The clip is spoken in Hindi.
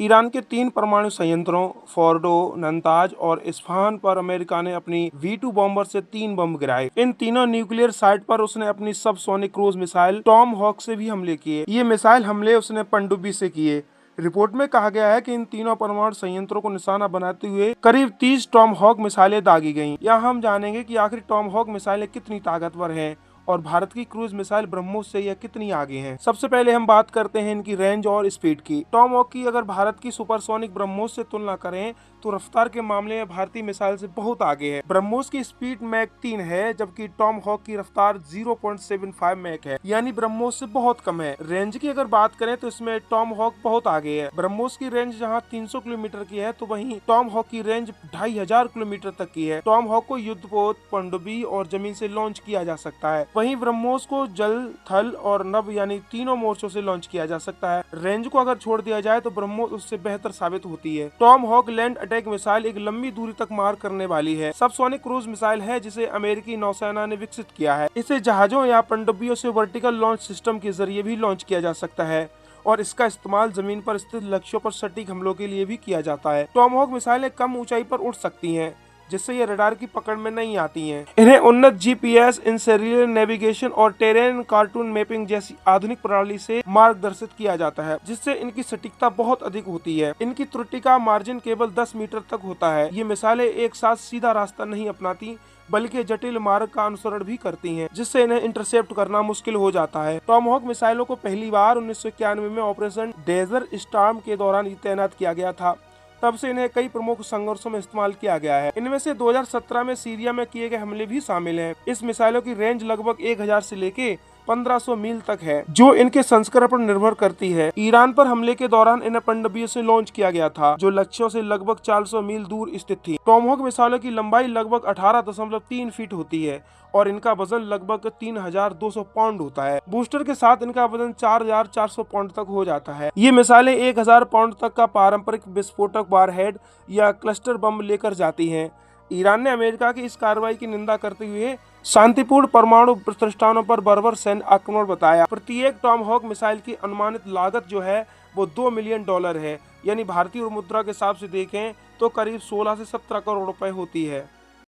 ईरान के 3 परमाणु संयंत्रों फोर्डो, नंताज और इस्फहान पर अमेरिका ने अपनी V2 बॉम्बर से 3 बम गिराए। इन तीनों न्यूक्लियर साइट पर उसने अपनी subsonic cruise missile Tomahawk से भी हमले किए। ये मिसाइल हमले उसने पनडुब्बी से किए। रिपोर्ट में कहा गया है कि इन तीनों परमाणु संयंत्रों को निशाना बनाते हुए करीब 30 टॉम हॉक मिसाइलें दागी गईं। यहाँ हम जानेंगे कि आखिर टॉम हॉक मिसाइलें कितनी ताकतवर हैं और भारत की क्रूज मिसाइल ब्रह्मोस से यह कितनी आगे हैं। सबसे पहले हम बात करते हैं इनकी रेंज और स्पीड की। टॉम हॉक की अगर भारत की सुपरसोनिक ब्रह्मोस से तुलना करें तो रफ्तार के मामले में भारतीय मिसाइल से बहुत आगे है। ब्रह्मोस की स्पीड मैक 3 है, जबकि टॉम हॉक की रफ्तार 0.75 मैक है, यानी ब्रह्मोस से बहुत कम है। रेंज की अगर बात करें तो इसमें टॉम हॉक बहुत आगे है। ब्रह्मोस की रेंज जहां 300 किलोमीटर की है तो वहीं टॉम हॉक की रेंज 2500 किलोमीटर तक की है। टॉम हॉक को युद्धपोत, पनडुब्बी और जमीन से लॉन्च किया जा सकता है। वहीं ब्रह्मोस को जल, थल और नभ यानी तीनों मोर्चों से लॉन्च किया जा सकता है। रेंज को अगर छोड़ दिया जाए तो ब्रह्मोस उससे बेहतर साबित होती है। Tomahawk land attack missile एक लंबी दूरी तक मार करने वाली है। सबसोनिक क्रूज मिसाइल है जिसे अमेरिकी नौसेना ने विकसित किया है। इसे जहाजों या पनडुब्बियों से वर्टिकल लॉन्च सिस्टम के जरिए भी लॉन्च किया जा सकता है और इसका इस्तेमाल जमीन पर स्थित लक्ष्यों पर सटीक हमलों के लिए भी किया जाता है। टॉम हॉक मिसाइलें कम ऊंचाई पर उड़ सकती हैं, जिससे ये रडार की पकड़ में नहीं आती हैं। इन्हें उन्नत जीपीएस, इंसेरियल नेविगेशन और टेरेन कार्टून मैपिंग जैसी आधुनिक प्रणाली से मार्गदर्शित किया जाता है, जिससे इनकी सटीकता बहुत अधिक होती है। इनकी त्रुटि का मार्जिन केवल 10 मीटर तक होता है। ये मिसाइलें एक साथ सीधा रास्ता नहीं अपनाती, बल्कि जटिल मार्ग का अनुसरण भी करती हैं, जिससे इन्हें इंटरसेप्ट करना मुश्किल हो जाता है। टॉम हॉक मिसाइलों को पहली बार 1991 में ऑपरेशन डेजर्ट स्टॉर्म के दौरान तैनात किया गया था। तब से इन्हें कई प्रमुख संघर्षों में इस्तेमाल किया गया है। इनमें से 2017 में सीरिया में किए गए हमले भी शामिल हैं। इस मिसाइलों की रेंज लगभग 1000 से लेके 1500 मील तक है, जो इनके संस्करण पर निर्भर करती है। ईरान पर हमले के दौरान इन्हें पनडुब्बियों से लॉन्च किया गया था, जो लक्ष्यों से लगभग 400 मील दूर स्थित थी। टॉम हॉक मिसाइलों की लंबाई लगभग 18.3 फीट होती है और इनका वजन लगभग 3200 पाउंड होता है। बूस्टर के साथ इनका वजन 4400 पाउंड तक हो जाता है। ये मिसाइलें 1000 पाउंड तक का पारंपरिक विस्फोटक वारहेड या क्लस्टर बम लेकर जाती हैं। ईरान ने अमेरिका की इस कार्रवाई की निंदा करते हुए शांतिपूर्ण परमाणु प्रतिष्ठानों पर बर्बर सैन्य आक्रमण बताया। प्रत्येक टॉम हॉक मिसाइल की अनुमानित लागत जो है वो $2 मिलियन है, यानी भारतीय मुद्रा के हिसाब से देखें तो करीब 16 से 17 करोड़ रुपए होती है।